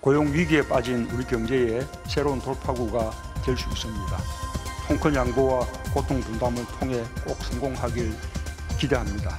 고용 위기에 빠진 우리 경제의 새로운 돌파구가 될 수 있습니다. 통큰 양보와 고통 분담을 통해 꼭 성공하길 기대합니다.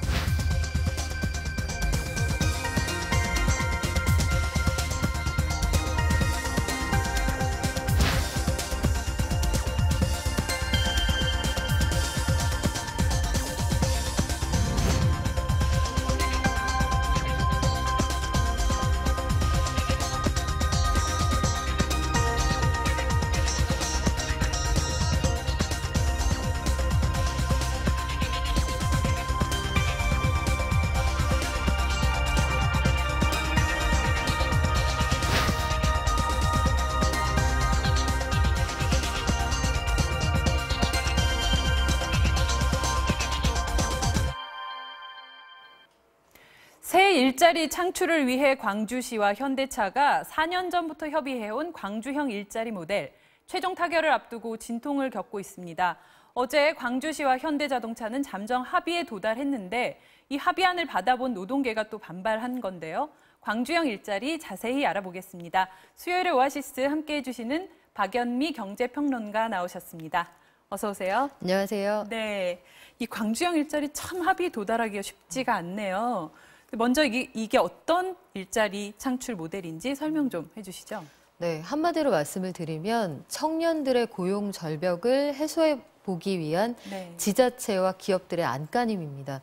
새 일자리 창출을 위해 광주시와 현대차가 4년 전부터 협의해온 광주형 일자리 모델, 최종 타결을 앞두고 진통을 겪고 있습니다. 어제 광주시와 현대자동차는 잠정 합의에 도달했는데 이 합의안을 받아본 노동계가 또 반발한 건데요. 광주형 일자리 자세히 알아보겠습니다. 수요일에 오아시스 함께해 주시는 박연미 경제평론가 나오셨습니다. 어서 오세요. 안녕하세요. 네, 이 광주형 일자리 참 합의 도달하기가 쉽지가 않네요. 먼저 이게 어떤 일자리 창출 모델인지 설명 좀 해주시죠. 네, 한마디로 말씀을 드리면 청년들의 고용 절벽을 해소해 보기 위한 지자체와 기업들의 안간힘입니다.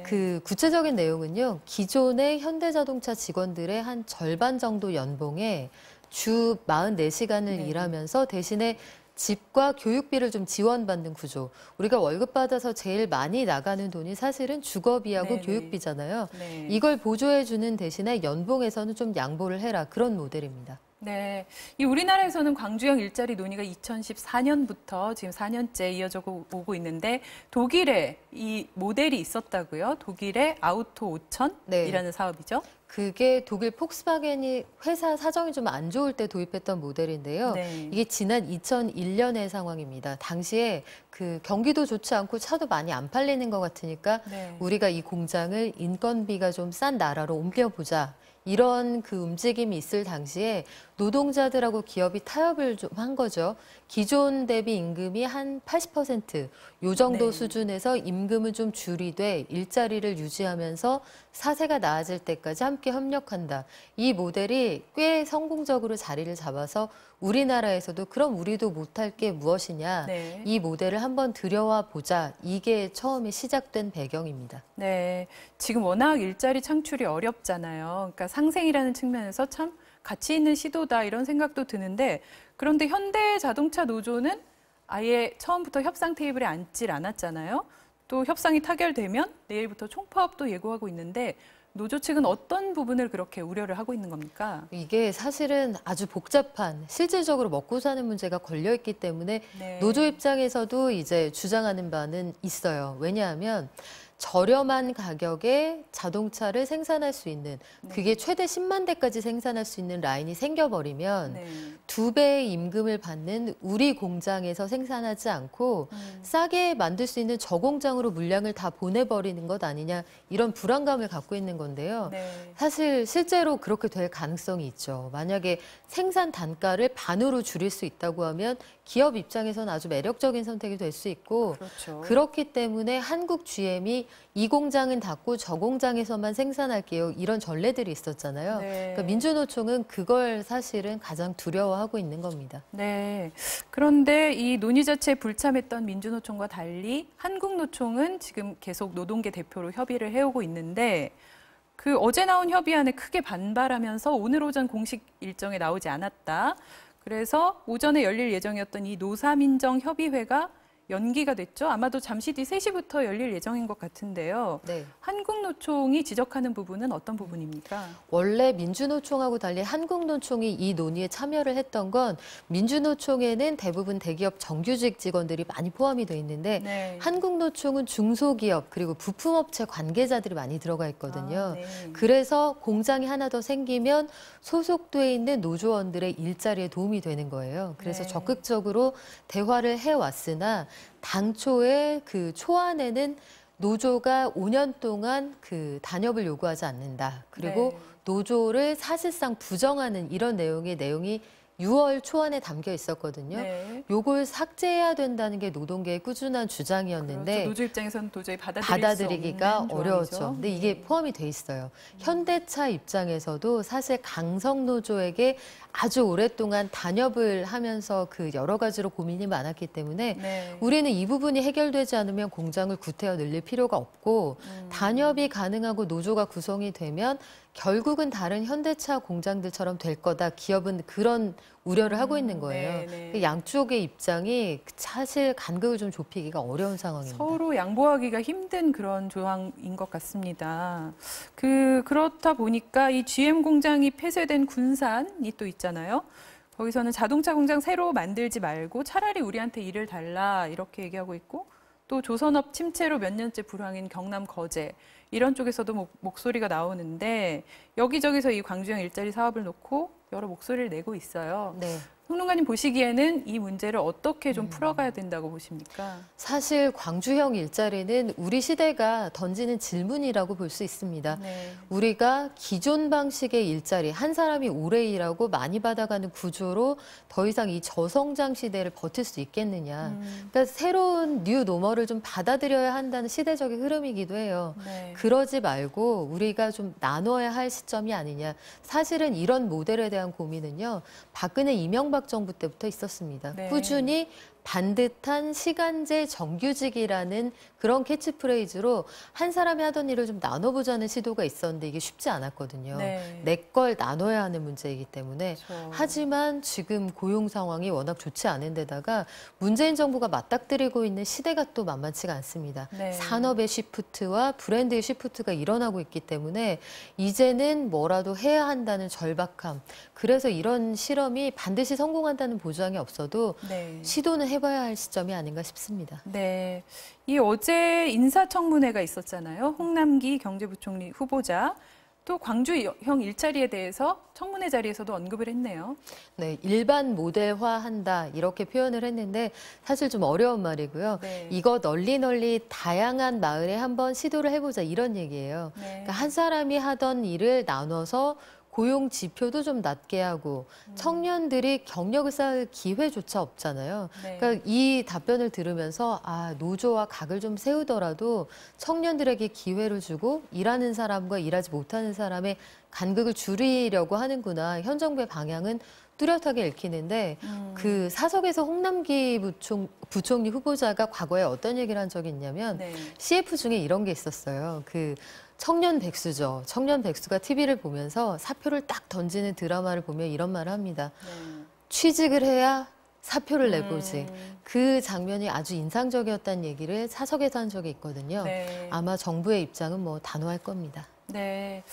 그 구체적인 내용은요, 기존의 현대자동차 직원들의 한 절반 정도 연봉에 주 44시간을 일하면서 대신에 집과 교육비를 좀 지원받는 구조. 우리가 월급 받아서 제일 많이 나가는 돈이 사실은 주거비하고 교육비잖아요. 이걸 보조해주는 대신에 연봉에서는 좀 양보를 해라. 그런 모델입니다. 네, 이 우리나라에서는 광주형 일자리 논의가 2014년부터 지금 4년째 이어져 오고 있는데 독일에 이 모델이 있었다고요? 독일의 아우토 5000이라는 사업이죠? 그게 독일 폭스바겐이 회사 사정이 좀 안 좋을 때 도입했던 모델인데요. 이게 지난 2001년의 상황입니다. 당시에 그 경기도 좋지 않고 차도 많이 안 팔리는 것 같으니까 우리가 이 공장을 인건비가 좀 싼 나라로 옮겨보자. 이런 그 움직임이 있을 당시에 노동자들하고 기업이 타협을 좀 한 거죠. 기존 대비 임금이 한 80%, 요 정도 수준에서 임금은 좀 줄이되 일자리를 유지하면서 사세가 나아질 때까지 함께 협력한다. 이 모델이 꽤 성공적으로 자리를 잡아서 우리나라에서도 그럼 우리도 못할 게 무엇이냐. 이 모델을 한번 들여와 보자. 이게 처음에 시작된 배경입니다. 네, 지금 워낙 일자리 창출이 어렵잖아요. 그러니까 상생이라는 측면에서 참 가치 있는 시도다 이런 생각도 드는데 그런데 현대자동차 노조는 아예 처음부터 협상 테이블에 앉질 않았잖아요. 또 협상이 타결되면 내일부터 총파업도 예고하고 있는데 노조 측은 어떤 부분을 그렇게 우려를 하고 있는 겁니까? 이게 사실은 아주 복잡한 실질적으로 먹고 사는 문제가 걸려있기 때문에 노조 입장에서도 이제 주장하는 바는 있어요. 왜냐하면 저렴한 가격에 자동차를 생산할 수 있는 그게 최대 10만 대까지 생산할 수 있는 라인이 생겨버리면 2배의 임금을 받는 우리 공장에서 생산하지 않고 싸게 만들 수 있는 저 공장으로 물량을 다 보내버리는 것 아니냐 이런 불안감을 갖고 있는 건데요. 사실 실제로 그렇게 될 가능성이 있죠. 만약에 생산 단가를 반으로 줄일 수 있다고 하면 기업 입장에서는 아주 매력적인 선택이 될 수 있고 그렇기 때문에 한국 GM이 이 공장은 닫고 저 공장에서만 생산할게요. 이런 전례들이 있었잖아요. 그러니까 민주노총은 그걸 사실은 가장 두려워하고 있는 겁니다. 네. 그런데 이 논의 자체에 불참했던 민주노총과 달리 한국노총은 지금 계속 노동계 대표로 협의를 해오고 있는데 그 어제 나온 협의안에 크게 반발하면서 오늘 오전 공식 일정에 나오지 않았다. 그래서 오전에 열릴 예정이었던 이 노사민정협의회가 연기가 됐죠. 아마도 잠시 뒤 3시부터 열릴 예정인 것 같은데요. 한국노총이 지적하는 부분은 어떤 부분입니까? 원래 민주노총하고 달리 한국노총이 이 논의에 참여를 했던 건 민주노총에는 대부분 대기업 정규직 직원들이 많이 포함이 돼 있는데 한국노총은 중소기업 그리고 부품업체 관계자들이 많이 들어가 있거든요. 그래서 공장이 하나 더 생기면 소속돼 있는 노조원들의 일자리에 도움이 되는 거예요. 그래서 적극적으로 대화를 해왔으나 당초에 그 초안에는 노조가 5년 동안 그 단협을 요구하지 않는다. 그리고 노조를 사실상 부정하는 이런 내용이 6월 초안에 담겨 있었거든요. 네. 요걸 삭제해야 된다는 게 노동계의 꾸준한 주장이었는데 그렇죠. 노조 입장에서는 도저히 받아들이기가 어려웠죠. 근데 이게 네. 포함이 돼 있어요. 현대차 입장에서도 사실 강성노조에게 아주 오랫동안 단협을 하면서 그 여러 가지로 고민이 많았기 때문에 네. 우리는 이 부분이 해결되지 않으면 공장을 구태여 늘릴 필요가 없고 단협이 가능하고 노조가 구성이 되면 결국은 다른 현대차 공장들처럼 될 거다. 기업은 그런 우려를 하고 있는 거예요. 네, 네. 그 양쪽의 입장이 사실 간극을 좀 좁히기가 어려운 상황입니다. 서로 양보하기가 힘든 그런 조항인 것 같습니다. 그렇다 보니까 이 GM 공장이 폐쇄된 군산이 또 있잖아요. 거기서는 자동차 공장 새로 만들지 말고 차라리 우리한테 일을 달라 이렇게 얘기하고 있고 또 조선업 침체로 몇 년째 불황인 경남 거제 이런 쪽에서도 목소리가 나오는데 여기저기서 이 광주형 일자리 사업을 놓고 여러 목소리를 내고 있어요. 네. 평론가님 보시기에는 이 문제를 어떻게 좀 풀어가야 된다고 보십니까? 사실 광주형 일자리는 우리 시대가 던지는 질문이라고 볼 수 있습니다. 네. 우리가 기존 방식의 일자리, 한 사람이 오래 일하고 많이 받아가는 구조로 더 이상 이 저성장 시대를 버틸 수 있겠느냐. 그러니까 새로운 뉴 노멀을 좀 받아들여야 한다는 시대적인 흐름이기도 해요. 네. 그러지 말고 우리가 좀 나눠야 할 시점이 아니냐. 사실은 이런 모델에 대한 고민은요. 박근혜 이명박 정부 때부터 있었습니다. 네. 꾸준히 반듯한 시간제 정규직이라는 그런 캐치프레이즈로 한 사람이 하던 일을 좀 나눠보자는 시도가 있었는데 이게 쉽지 않았거든요. 네. 내 걸 나눠야 하는 문제이기 때문에. 그렇죠. 하지만 지금 고용 상황이 워낙 좋지 않은 데다가 문재인 정부가 맞닥뜨리고 있는 시대가 또 만만치가 않습니다. 네. 산업의 시프트와 브랜드의 시프트가 일어나고 있기 때문에 이제는 뭐라도 해야 한다는 절박함. 그래서 이런 실험이 반드시 성공한다는 보장이 없어도 네. 시도는 해봐야 할 시점이 아닌가 싶습니다. 네. 이 어제 인사청문회가 있었잖아요. 홍남기 경제부총리 후보자. 또 광주형 일자리에 대해서 청문회 자리에서도 언급을 했네요. 네, 일반 모델화한다 이렇게 표현을 했는데 사실 좀 어려운 말이고요. 네. 이거 널리 다양한 마을에 한번 시도를 해보자 이런 얘기예요. 네. 그러니까 한 사람이 하던 일을 나눠서 고용 지표도 좀 낮게 하고 청년들이 경력을 쌓을 기회조차 없잖아요. 네. 그러니까 이 답변을 들으면서 노조와 각을 좀 세우더라도 청년들에게 기회를 주고 일하는 사람과 일하지 못하는 사람의 간극을 줄이려고 하는구나. 현 정부의 방향은 뚜렷하게 읽히는데 그 사석에서 홍남기 부총리 후보자가 과거에 어떤 얘기를 한 적이 있냐면 네. CF 중에 이런 게 있었어요. 그 청년 백수죠. 청년 백수가 TV를 보면서 사표를 딱 던지는 드라마를 보면 이런 말을 합니다. 네. 취직을 해야 사표를 내보지. 그 장면이 아주 인상적이었다는 얘기를 사석에서 한 적이 있거든요. 네. 아마 정부의 입장은 뭐 단호할 겁니다. 네.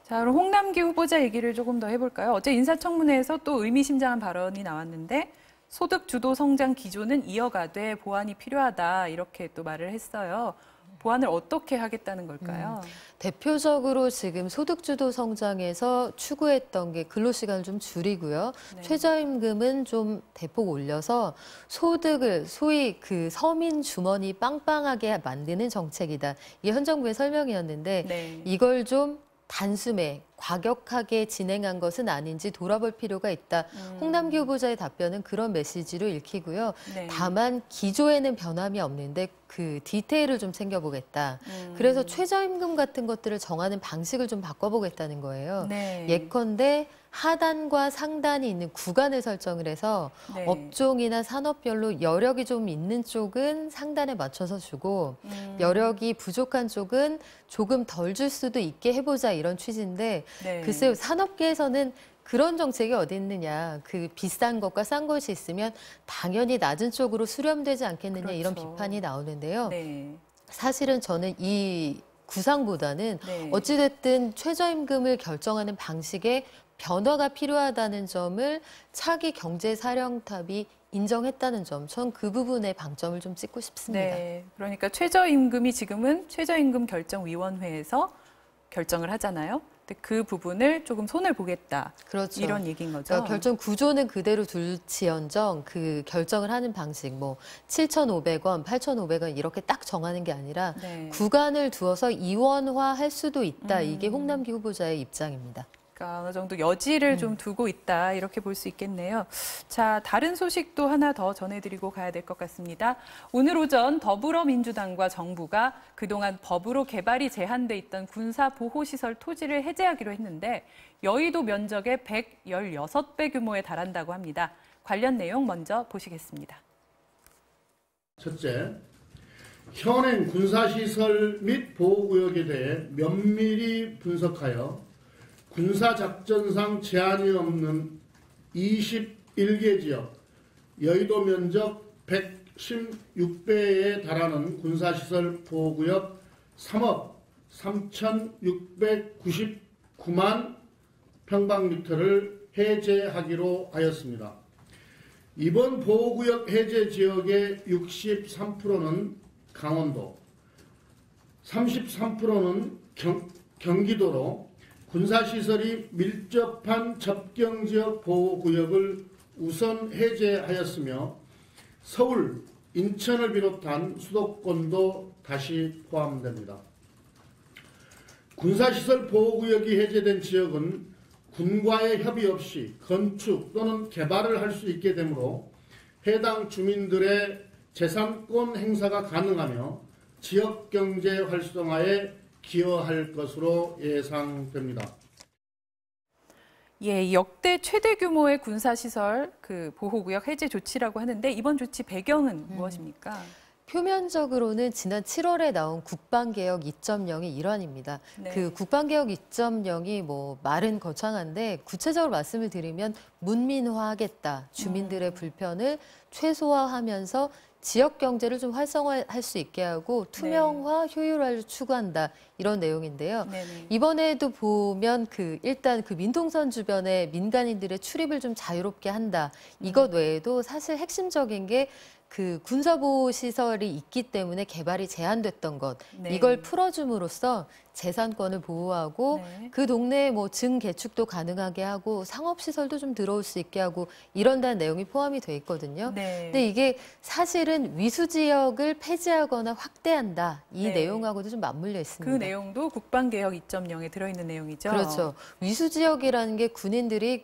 자, 그럼 홍남기 후보자 얘기를 조금 더 해볼까요? 어제 인사청문회에서 또 의미심장한 발언이 나왔는데 소득 주도 성장 기조는 이어가되 보완이 필요하다 이렇게 또 말을 했어요. 보완을 어떻게 하겠다는 걸까요? 대표적으로 지금 소득주도 성장에서 추구했던 게 근로시간을 좀 줄이고요. 네. 최저임금은 좀 대폭 올려서 소득을 소위 그 서민 주머니 빵빵하게 만드는 정책이다. 이게 현 정부의 설명이었는데 네. 이걸 좀 단숨에 과격하게 진행한 것은 아닌지 돌아볼 필요가 있다. 홍남기 후보자의 답변은 그런 메시지로 읽히고요. 네. 다만 기조에는 변함이 없는데 그 디테일을 좀 챙겨보겠다. 그래서 최저임금 같은 것들을 정하는 방식을 좀 바꿔보겠다는 거예요. 네. 예컨대 하단과 상단이 있는 구간을 설정을 해서 네. 업종이나 산업별로 여력이 좀 있는 쪽은 상단에 맞춰서 주고 여력이 부족한 쪽은 조금 덜 줄 수도 있게 해보자 이런 취지인데 네. 글쎄요 산업계에서는 그런 정책이 어디 있느냐. 그 비싼 것과 싼 것이 있으면 당연히 낮은 쪽으로 수렴되지 않겠느냐 이런 그렇죠. 비판이 나오는데요. 네. 사실은 저는 이 구상보다는 네. 어찌됐든 최저임금을 결정하는 방식에 변화가 필요하다는 점을 차기 경제사령탑이 인정했다는 점, 전 그 부분에 방점을 좀 찍고 싶습니다. 네. 그러니까 최저임금이 지금은 최저임금결정위원회에서 결정을 하잖아요. 근데 그 부분을 조금 손을 보겠다. 그렇죠. 이런 얘기인 거죠. 그러니까 결정 구조는 그대로 둘지언정 그 결정을 하는 방식, 뭐 7,500원, 8,500원 이렇게 딱 정하는 게 아니라 네. 구간을 두어서 이원화할 수도 있다. 이게 홍남기 후보자의 입장입니다. 그러니까 어느 정도 여지를 좀 두고 있다 이렇게 볼 수 있겠네요. 자, 다른 소식도 하나 더 전해드리고 가야 될 것 같습니다. 오늘 오전 더불어민주당과 정부가 그동안 법으로 개발이 제한돼 있던 군사보호시설 토지를 해제하기로 했는데 여의도 면적의 116배 규모에 달한다고 합니다. 관련 내용 먼저 보시겠습니다. 첫째, 현행 군사시설 및 보호구역에 대해 면밀히 분석하여 군사작전상 제한이 없는 21개 지역, 여의도 면적 116배에 달하는 군사시설 보호구역 3억 3,699만 평방미터를 해제하기로 하였습니다. 이번 보호구역 해제 지역의 63%는 강원도, 33%는 경기도로 군사시설이 밀접한 접경지역 보호구역을 우선 해제하였으며 서울, 인천을 비롯한 수도권도 다시 포함됩니다. 군사시설 보호구역이 해제된 지역은 군과의 협의 없이 건축 또는 개발을 할 수 있게 되므로 해당 주민들의 재산권 행사가 가능하며 지역경제 활성화에 기여할 것으로 예상됩니다. 예, 역대 최대 규모의 군사시설 보호구역 해제 조치라고 하는데 이번 조치 배경은 무엇입니까? 표면적으로는 지난 7월에 나온 국방개혁 2.0의 일환입니다. 네. 그 국방개혁 2.0이 뭐 말은 거창한데 구체적으로 말씀을 드리면 문민화하겠다. 주민들의 불편을 최소화하면서 지역 경제를 좀 활성화할 수 있게 하고 투명화, 효율화를 추구한다. 이런 내용인데요. 네네. 이번에도 보면 일단 민통선 주변에 민간인들의 출입을 좀 자유롭게 한다. 이것 외에도 사실 핵심적인 게 군사보호 시설이 있기 때문에 개발이 제한됐던 것, 네. 이걸 풀어줌으로써 재산권을 보호하고 네. 그 동네에 증개축도 가능하게 하고 상업시설도 좀 들어올 수 있게 하고 이런다는 내용이 포함이 돼 있거든요. 네. 근데 이게 사실은 위수지역을 폐지하거나 확대한다. 이 네. 내용하고도 좀 맞물려 있습니다. 그 내용도 국방개혁 2.0에 들어있는 내용이죠. 그렇죠. 위수지역이라는 게 군인들이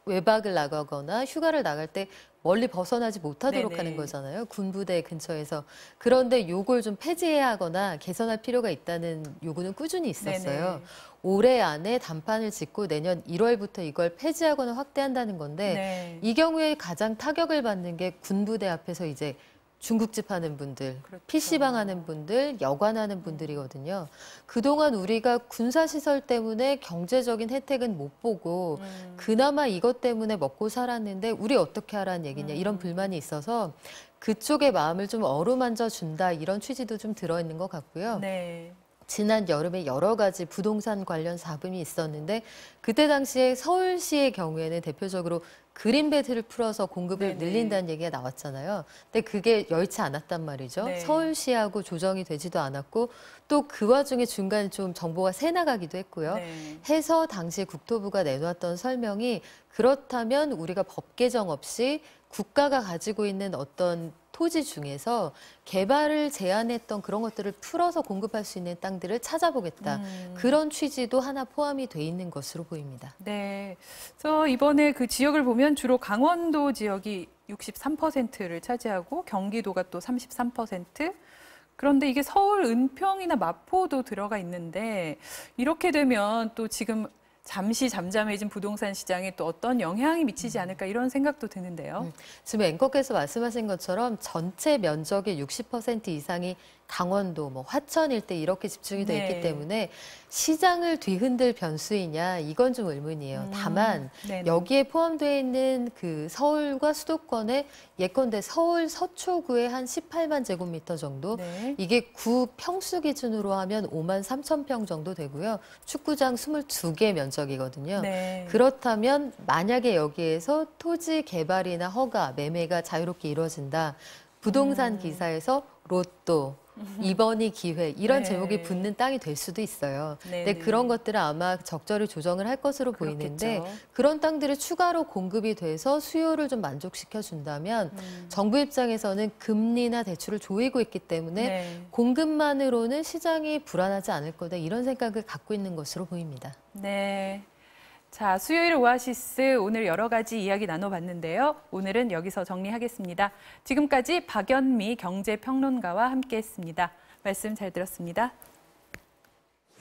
외박을 나가거나 휴가를 나갈 때 멀리 벗어나지 못하도록 네네. 하는 거잖아요. 군부대 근처에서. 그런데 요걸 좀 폐지해야 하거나 개선할 필요가 있다는 요구는 꾸준히 있었어요. 네네. 올해 안에 단판을 짓고 내년 1월부터 이걸 폐지하거나 확대한다는 건데 네. 이 경우에 가장 타격을 받는 게 군부대 앞에서 이제 중국집 하는 분들, 그렇죠. PC방 하는 분들, 여관하는 분들이거든요. 그동안 우리가 군사시설 때문에 경제적인 혜택은 못 보고 그나마 이것 때문에 먹고 살았는데 우리 어떻게 하라는 얘기냐 이런 불만이 있어서 그쪽의 마음을 좀 어루만져 준다 이런 취지도 좀 들어있는 것 같고요. 네. 지난 여름에 여러 가지 부동산 관련 잡음이 있었는데 그때 당시에 서울시의 경우에는 대표적으로 그린벨트를 풀어서 공급을 네네. 늘린다는 얘기가 나왔잖아요. 근데 그게 여의치 않았단 말이죠. 네. 서울시하고 조정이 되지도 않았고 또 그 와중에 중간에 좀 정보가 새 나가기도 했고요. 네. 해서 당시 국토부가 내놓았던 설명이 그렇다면 우리가 법 개정 없이 국가가 가지고 있는 어떤 토지 중에서 개발을 제한했던 그런 것들을 풀어서 공급할 수 있는 땅들을 찾아보겠다. 그런 취지도 하나 포함이 돼 있는 것으로 보입니다. 네. 그래서 이번에 그 지역을 보면 주로 강원도 지역이 63%를 차지하고 경기도가 또 33%. 그런데 이게 서울, 은평이나 마포도 들어가 있는데 이렇게 되면 또 지금 잠시 잠잠해진 부동산 시장에 또 어떤 영향이 미치지 않을까 이런 생각도 드는데요. 지금 앵커께서 말씀하신 것처럼 전체 면적의 60% 이상이 강원도, 화천 일대 이렇게 집중이 돼 있기 네. 때문에 시장을 뒤흔들 변수이냐 이건 좀 의문이에요. 다만 네네. 여기에 포함되어 있는 서울과 수도권의 예컨대 서울 서초구의 한 18만 제곱미터 정도 네. 이게 구 평수 기준으로 하면 5만 3천 평 정도 되고요. 축구장 22개 면적이거든요. 네. 그렇다면 만약에 여기에서 토지 개발이나 허가, 매매가 자유롭게 이루어진다. 부동산 기사에서 로또, 이번이 기회 이런 네. 제목이 붙는 땅이 될 수도 있어요. 네네. 근데 그런 것들은 아마 적절히 조정을 할 것으로 보이는데 그렇겠죠. 그런 땅들이 추가로 공급이 돼서 수요를 좀 만족시켜 준다면 정부 입장에서는 금리나 대출을 조이고 있기 때문에 네. 공급만으로는 시장이 불안하지 않을 거다 이런 생각을 갖고 있는 것으로 보입니다. 네. 자, 수요일 오아시스 오늘 여러 가지 이야기 나눠봤는데요. 오늘은 여기서 정리하겠습니다. 지금까지 박연미 경제평론가와 함께했습니다. 말씀 잘 들었습니다.